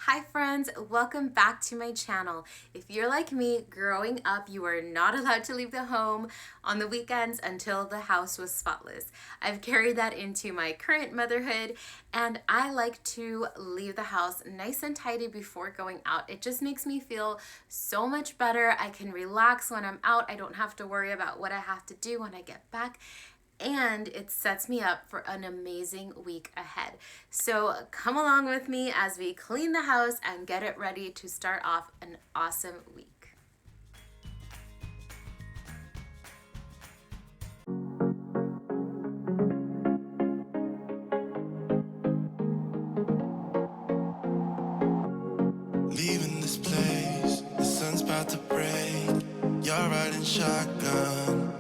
Hi friends, welcome back to my channel. If you're like me, growing up you were not allowed to leave the home on the weekends until the house was spotless. I've carried that into my current motherhood, and I like to leave the house nice and tidy before going out. It just makes me feel so much better. I can relax when I'm out. I don't have to worry about what I have to do when I get back, and it sets me up for an amazing week ahead. So come along with me as we clean the house and get it ready to start off an awesome week. Leaving this place, the sun's about to break. You're riding shotgun.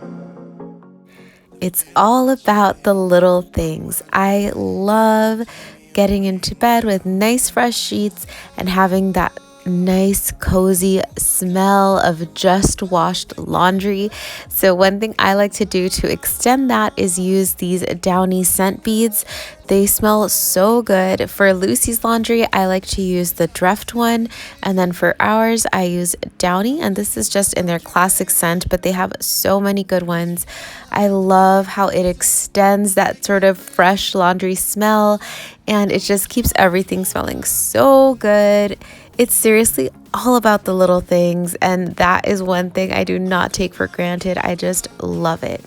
It's all about the little things. I love getting into bed with nice fresh sheets and having that nice cozy smell of just washed laundry. So one thing I like to do to extend that is use these Downy scent beads. They smell so good. For Lucy's laundry, I like to use the Dreft one, and then for ours I use Downy, and this is just in their classic scent, but they have so many good ones. I love how it extends that sort of fresh laundry smell, and it just keeps everything smelling so good. It's seriously all about the little things, and that is one thing I do not take for granted. I just love it.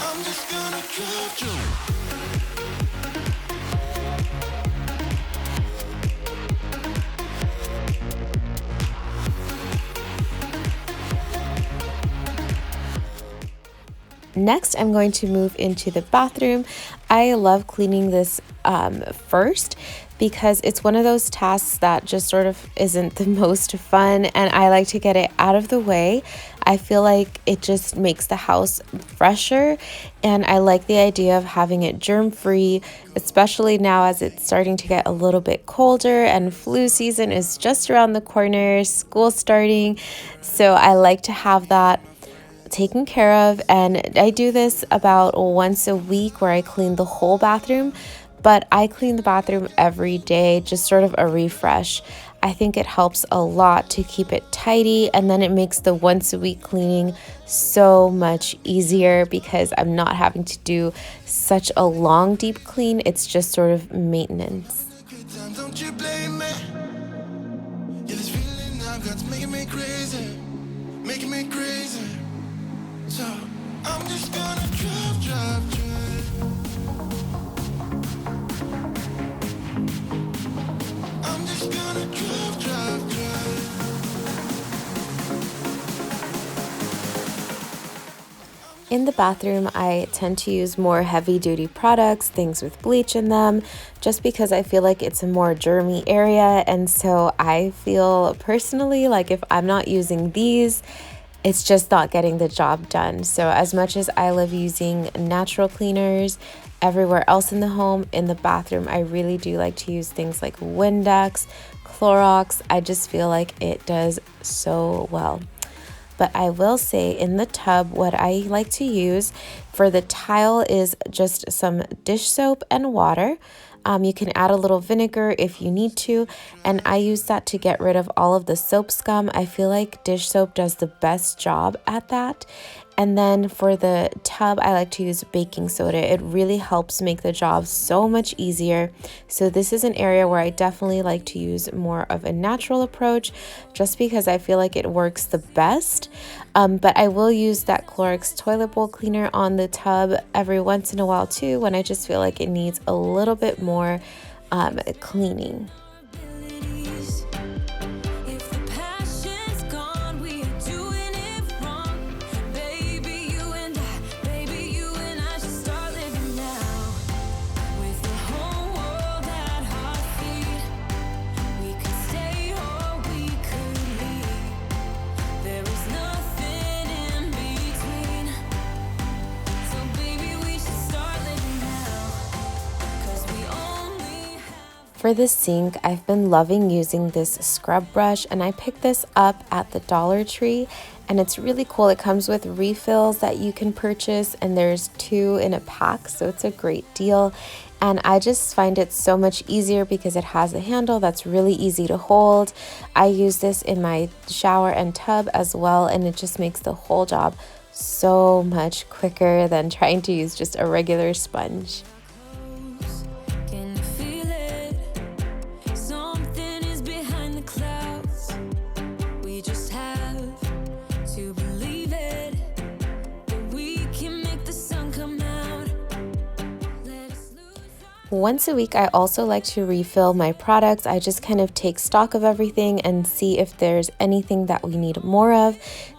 I'm just gonna drive you. Next, I'm going to move into the bathroom. I love cleaning this first because it's one of those tasks that just sort of isn't the most fun, and I like to get it out of the way. I feel like it just makes the house fresher, and I like the idea of having it germ-free, especially now as it's starting to get a little bit colder and flu season is just around the corner, school starting. So I like to have that taken care of, and I do this about once a week where I clean the whole bathroom, but I clean the bathroom every day, just sort of a refresh. I think it helps a lot to keep it tidy, and then it makes the once a week cleaning so much easier because I'm not having to do such a long deep clean. It's just sort of maintenance. Good time, don't you blame me. Yeah, this feeling I've got's making me crazy, making me crazy. So I'm just gonna drive. I'm just gonna drive. In the bathroom, I tend to use more heavy duty products, things with bleach in them, just because I feel like it's a more germy area. And so I feel personally like if I'm not using these, it's just not getting the job done. So as much as I love using natural cleaners everywhere else in the home, in the bathroom, I really do like to use things like Windex, Clorox. I just feel like it does so well. But I will say in the tub, what I like to use for the tile is just some dish soap and water. You can add a little vinegar if you need to, and I use that to get rid of all of the soap scum. I feel like dish soap does the best job at that. And then for the tub, I like to use baking soda. It really helps make the job so much easier. So this is an area where I definitely like to use more of a natural approach just because I feel like it works the best. But I will use that Clorox toilet bowl cleaner on the tub every once in a while too, when I just feel like it needs a little bit more cleaning. If the passion's gone, we are doing it wrong. Baby, you and I should start living now. With the whole world at our feet, we could stay or we could leave. There is nothing in between. So baby, we should start living now. 'Cause we only have For the sink, I've been loving using this scrub brush, and I picked this up at the Dollar Tree, and it's really cool. It comes with refills that you can purchase, and there's 2 in a pack, so it's a great deal. And I just find it so much easier because it has a handle that's really easy to hold. I use this in my shower and tub as well, and it just makes the whole job so much quicker than trying to use just a regular sponge. Can you feel it? Something is behind the clouds. We just have to believe it, that we can make the sun come out. Let us lose our Once a week, I also like to refill my products. I just kind of take stock of everything and see if there's anything that we need more of.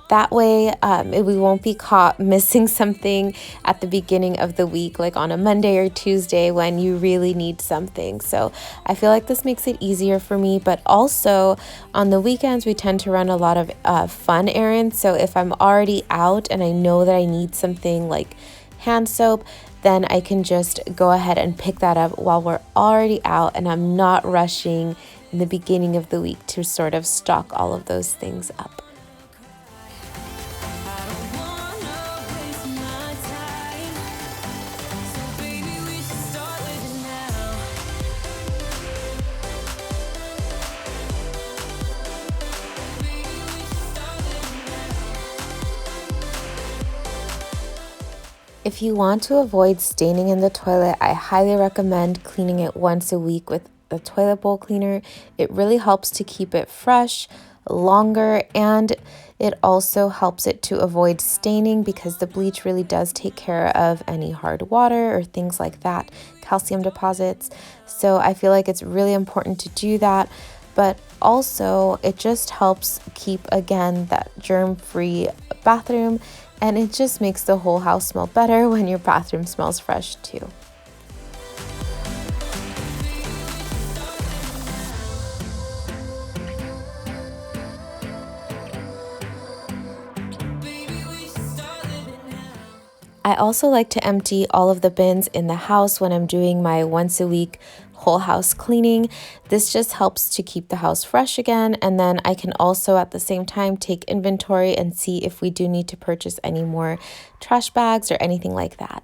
That way, we won't be caught missing something at the beginning of the week, like on a Monday or Tuesday when you really need something. So I feel like this makes it easier for me, but also on the weekends, we tend to run a lot of fun errands. So if I'm already out and I know that I need something like hand soap, then I can just go ahead and pick that up while we're already out, and I'm not rushing in the beginning of the week to sort of stock all of those things up. I don't wanna waste my time. So baby, we should start living now. Baby, we should start living now. If you want to avoid staining in the toilet, I highly recommend cleaning it once a week with the toilet bowl cleaner. It really helps to keep it fresh longer, and it also helps it to avoid staining because the bleach really does take care of any hard water or things like that, calcium deposits. So I feel like it's really important to do that, but also it just helps keep, again, that germ-free bathroom, and it just makes the whole house smell better when your bathroom smells fresh too. I also like to empty all of the bins in the house when I'm doing my once a week whole house cleaning. This just helps to keep the house fresh again, and then I can also at the same time take inventory and see if we do need to purchase any more trash bags or anything like that.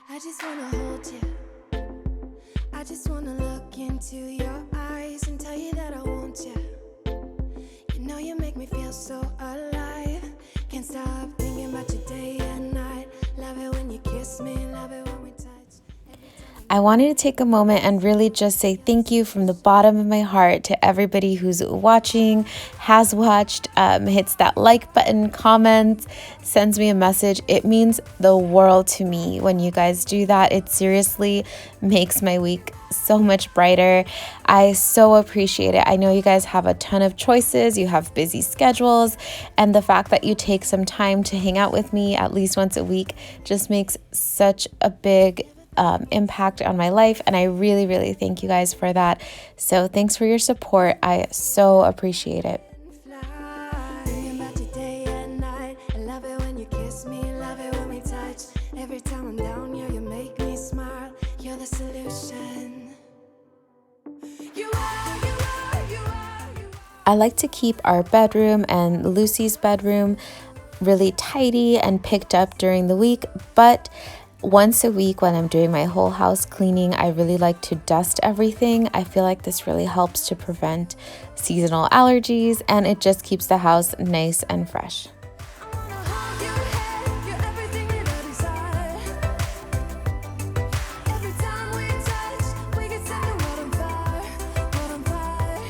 I just wanna hold you. I just wanna look into your eyes and tell you that I want you. You know you make me feel so alive. Can't stop thinking about you day and night. Love it when you kiss me, love it when we touch. I wanted to take a moment and really just say thank you from the bottom of my heart to everybody who's watching, has watched, hits that like button, comments, sends me a message. It means the world to me when you guys do that. It seriously makes my week so much brighter. I so appreciate it. I know you guys have a ton of choices, you have busy schedules, and the fact that you take some time to hang out with me at least once a week just makes such a big impact on my life, and I really, really thank you guys for that. So thanks for your support. I so appreciate it. Fly. Thinking about you day and night. I love it when you kiss me, love it when we touch. Every time I'm down here, you make me smile. You're the solution. You are, you are, you are, you are. I like to keep our bedroom and Lucy's bedroom really tidy and picked up during the week, but once a week when I'm doing my whole house cleaning, I really like to dust everything. I feel like this really helps to prevent seasonal allergies, and it just keeps the house nice and fresh. I wanna hold your head, you're everything that I desire. Every time we touch, we get set the world on fire, world on fire.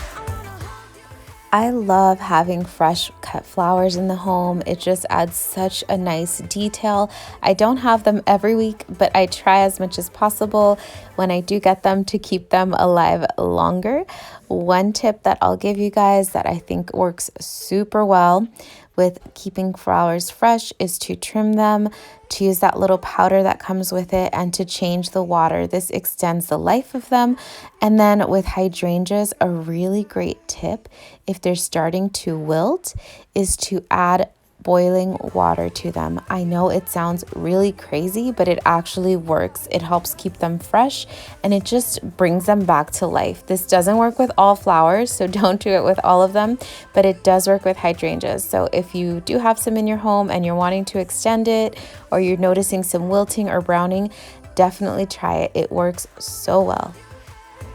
I wanna hold your head. I love having fresh cut flowers in the home. It just adds such a nice detail. I don't have them every week, but I try as much as possible when I do get them to keep them alive longer. One tip that I'll give you guys that I think works super well with keeping flowers fresh is to trim them, to use that little powder that comes with it, and to change the water. This extends the life of them. And then with hydrangeas, a really great tip if they're starting to wilt is to add boiling water to them. I know it sounds really crazy, but it actually works. It helps keep them fresh and it just brings them back to life. This doesn't work with all flowers, so don't do it with all of them, but it does work with hydrangeas. So if you do have some in your home and you're wanting to extend it, or you're noticing some wilting or browning, definitely try it. It works so well.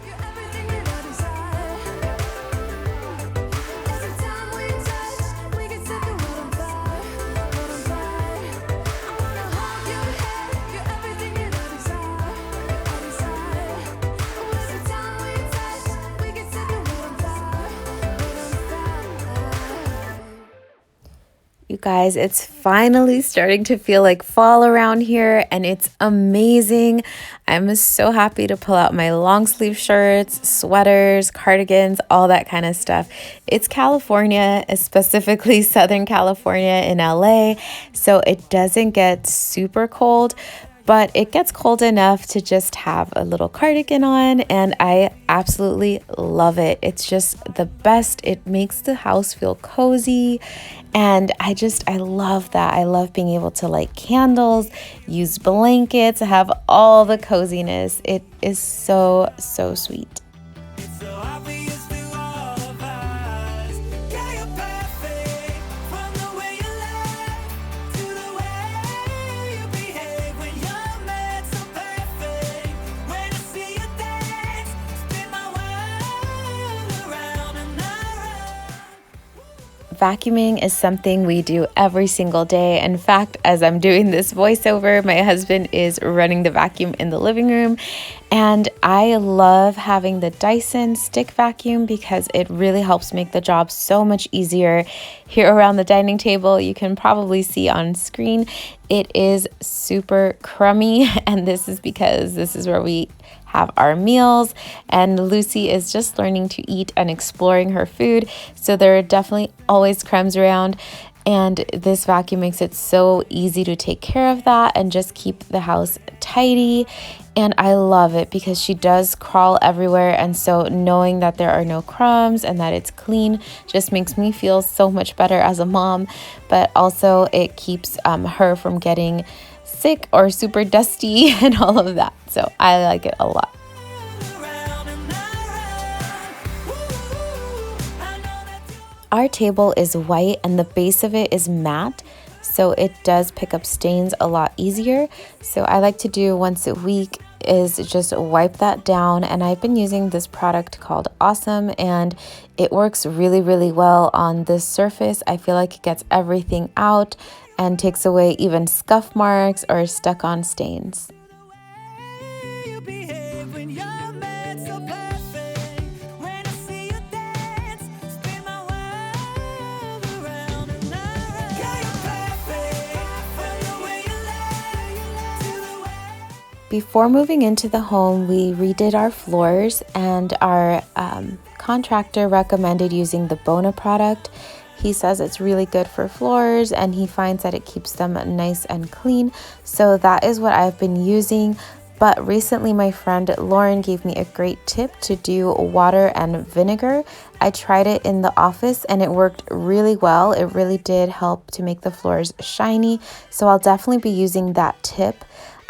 You're everything that I desire. Every time we touch, we can set the world on fire. I wanna hold your hand. You're everything that I desire. Every time we touch, we can set the world on fire. You guys, it's finally starting to feel like fall around here and it's amazing. I'm so happy to pull out my long sleeve shirts, sweaters, cardigans, all that kind of stuff. It's California, specifically Southern California in LA, so it doesn't get super cold, but it gets cold enough to just have a little cardigan on, and I absolutely love it. It's just the best. It makes the house feel cozy, and I love that. I love being able to light candles, use blankets, have all the coziness. It is so, so sweet. It's so obvious to all of us. Yeah, you're perfect. From the way you laugh to the way you behave when you're mad, so perfect. When I see you dance, spin my world around and around. Vacuuming is something we do every single day. In fact, as I'm doing this voiceover, my husband is running the vacuum in the living room. And I love having the Dyson stick vacuum because it really helps make the job so much easier. Here around the dining table, you can probably see on screen, it is super crummy. And this is because this is where we have our meals, and Lucy is just learning to eat and exploring her food, so there are definitely always crumbs around, and this vacuum makes it so easy to take care of that and just keep the house tidy. And I love it because she does crawl everywhere, and so knowing that there are no crumbs and that it's clean just makes me feel so much better as a mom, but also it keeps her from getting sick or super dusty and all of that. So I like it a lot. Our table is white and the base of it is matte, so it does pick up stains a lot easier. So I like to do once a week is just wipe that down, and I've been using this product called Awesome, and it works really, really well on this surface. I feel like it gets everything out and takes away even scuff marks or stuck on stains. You behave when you're mad, so perfect. When I see you dance, spin my world around and around. Yeah, you're perfect. From the way you laugh to the way. Before moving into the home, we redid our floors, and our contractor recommended using the Bona product. He says it's really good for floors and he finds that it keeps them nice and clean. So that is what I've been using. But recently my friend Lauren gave me a great tip to do water and vinegar. I tried it in the office and it worked really well. It really did help to make the floors shiny. So I'll definitely be using that tip.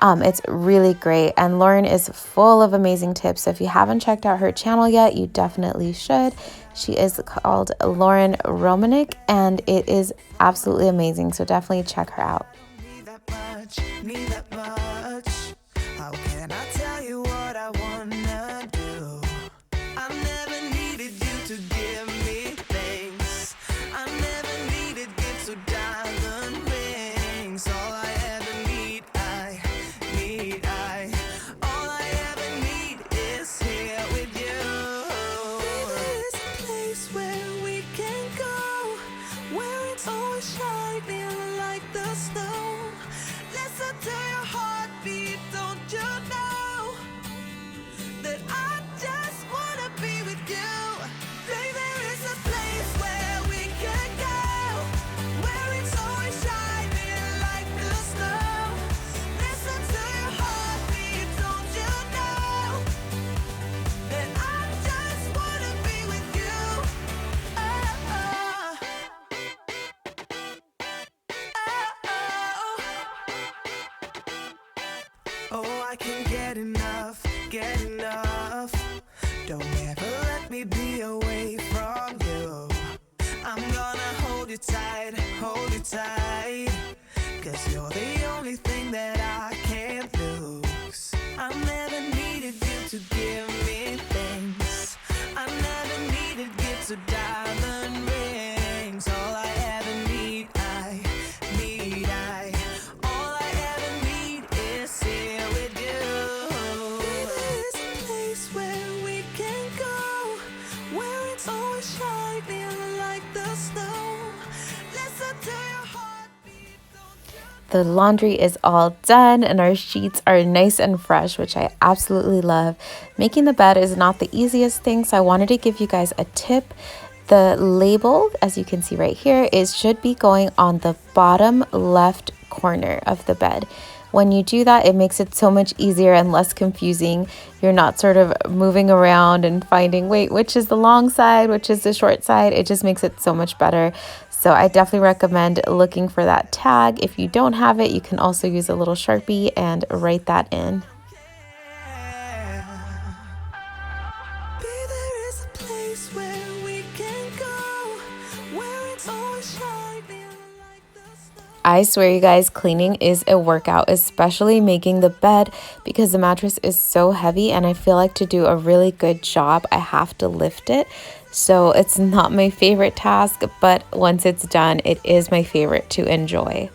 It's really great, and Lauren is full of amazing tips. So if you haven't checked out her channel yet, you definitely should. She is called Lauren Romanek, and it is absolutely amazing. So definitely check her out. Need that much, need that much. How can I tell you what I wanna do? I never needed you to give me things. I never needed gifts or diamond rings. All I ever need, all I ever need is here with you. There's a place where we can go, where it's always shining like the snow. Listen to your heartbeat, don't you know? Oh, I can't get enough, get enough. Don't ever let me be away from you. I'm gonna hold you tight, hold you tight. 'Cause you're the only thing that I can't lose. I never needed you to give me things. I never needed gifts or diamond rings. All I ever need, all I ever need is here with you. There is a place where we can go, where it's always shining like the snow. Listen to your heartbeat, don't you? The laundry is all done and our sheets are nice and fresh, which I absolutely love. Making the bed is not the easiest thing, so I wanted to give you guys a tip. The label, as you can see right here, should be going on the bottom left corner of the bed. When you do that, it makes it so much easier and less confusing. You're not sort of moving around and finding, wait, which is the long side, which is the short side. It just makes it so much better. So I definitely recommend looking for that tag. If you don't have it, you can also use a little Sharpie and write that in. There is a place where we can go, where it's always shining like the snow. I swear you guys, cleaning is a workout, especially making the bed because the mattress is so heavy and I feel like to do a really good job, I have to lift it. So it's not my favorite task, but once it's done, it is my favorite to enjoy.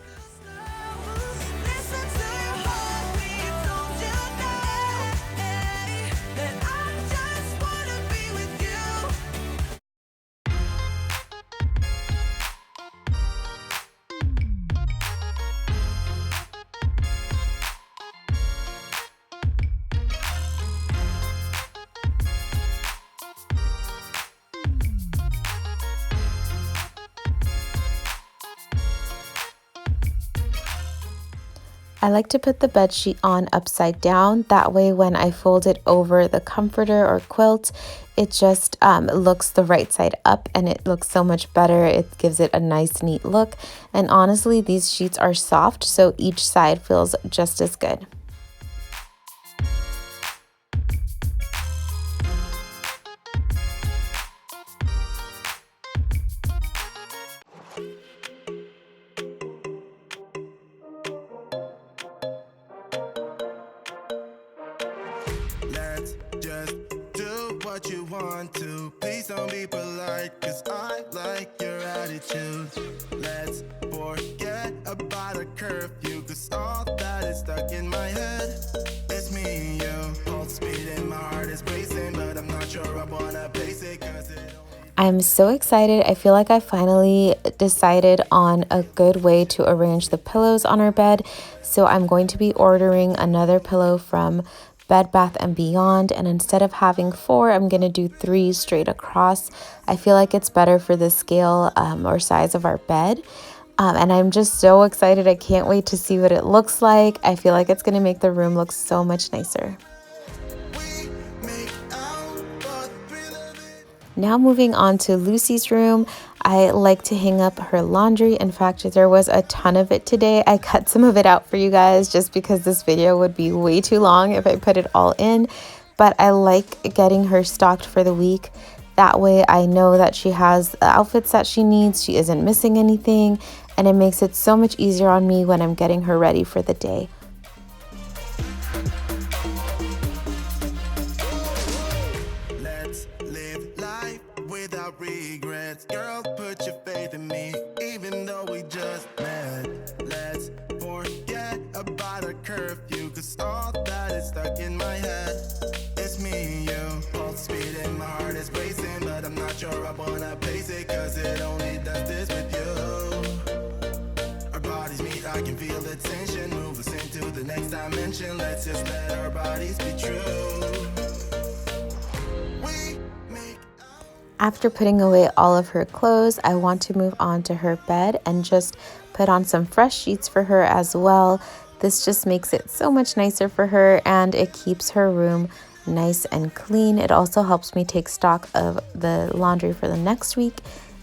Listen to your heartbeat, don't you know, hey, that I just wanna be with you. I like to put the bed sheet on upside down. That way when I fold it over the comforter or quilt, it just looks the right side up and it looks so much better. It gives it a nice, neat look. And honestly, these sheets are soft, so each side feels just as good. Let's just do what you want to. Please don't be polite, 'cause I like your attitude. Let's forget about a curfew, 'cause all that is stuck in my head. It's me and you. Pulse speed and my heart is racing, but I'm not sure I wanna place it, 'cause it I'm so excited. I feel like I finally decided on a good way to arrange the pillows on our bed. So I'm going to be ordering another pillow from Bed Bath & Beyond, and instead of having 4, I'm going to do 3 straight across. I feel like it's better for the scale or size of our bed. And I'm just so excited. I can't wait to see what it looks like. I feel like it's going to make the room look so much nicer. we make out for the thrill of it. Now moving on to Lucy's room. I like to hang up her laundry. In fact, there was a ton of it today. I cut some of it out for you guys just because this video would be way too long if I put it all in. But I like getting her stocked for the week. That way I know that she has the outfits that she needs. She isn't missing anything. And it makes it so much easier on me when I'm getting her ready for the day. Let's live life without regrets. Girl, put your faith in me, even though we just met. Let's forget about a curfew, 'cause all that is stuck in my head. It's me and you. Pulse speed and my heart is racing, but I'm not sure I wanna pace it, 'cause it only does this with you. Our bodies meet, I can feel the tension. Move us into the next dimension. Let's just let our bodies be true. We make After putting away all of her clothes, I want to move on to her bed and just put on some fresh sheets for her as well. This just makes it so much nicer for her and it keeps her room nice and clean. It also helps me take stock of the laundry for the next week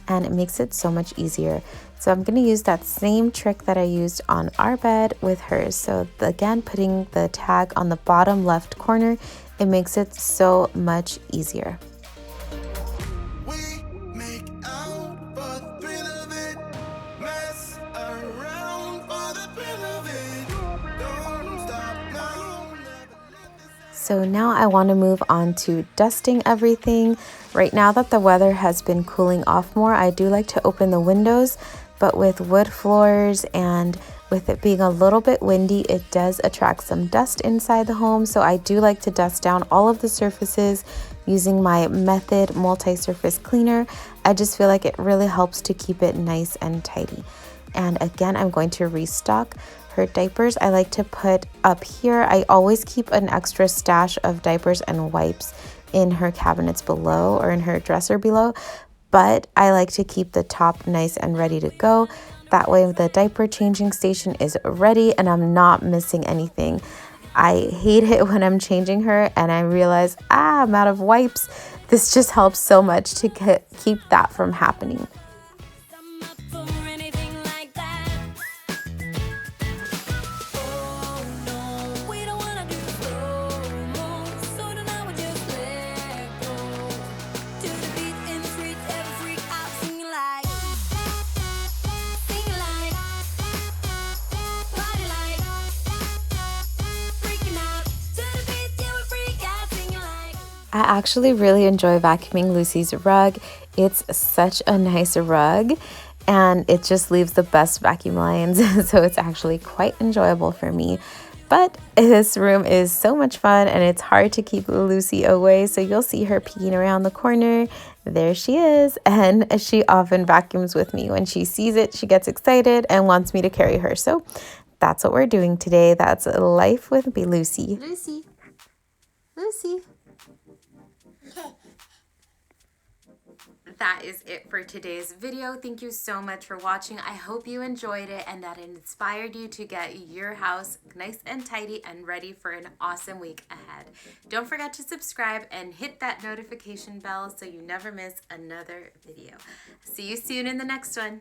and it makes it so much easier. So I'm going to use that same trick that I used on our bed with hers. So again, putting the tag on the bottom left corner, it makes it so much easier. We make out for the thrill of it, mess around for the thrill of it. Don't stop now, never let this So now I want to move on to dusting everything. Right now that the weather has been cooling off more, I do like to open the windows, but with wood floors and with it being a little bit windy, it does attract some dust inside the home. So I do like to dust down all of the surfaces using my Method multi-surface cleaner. I just feel like it really helps to keep it nice and tidy. And again, I'm going to restock her diapers. I like to put up here, I always keep an extra stash of diapers and wipes in her cabinets below or in her dresser below, but I like to keep the top nice and ready to go. That way the diaper changing station is ready and I'm not missing anything. I hate it when I'm changing her and I realize, I'm out of wipes. This just helps so much to keep that from happening. I'm up for anything like that. Oh no, we don't wanna do slow-mo, so tonight we just let go. To the beat in the streets, every freak out singing like, party like, freaking out. To the beat, yeah we freak out singing like. I actually really enjoy vacuuming Lucy's rug. It's such a nice rug and it just leaves the best vacuum lines. So it's actually quite enjoyable for me. But this room is so much fun and it's hard to keep Lucy away. So you'll see her peeking around the corner. There she is. And she often vacuums with me. When she sees it, she gets excited and wants me to carry her. So that's what we're doing today. That's life with Lucy. Lucy. Lucy. That is it for today's video. Thank you so much for watching. I hope you enjoyed it and that it inspired you to get your house nice and tidy and ready for an awesome week ahead. Don't forget to subscribe and hit that notification bell so you never miss another video. See you soon in the next one.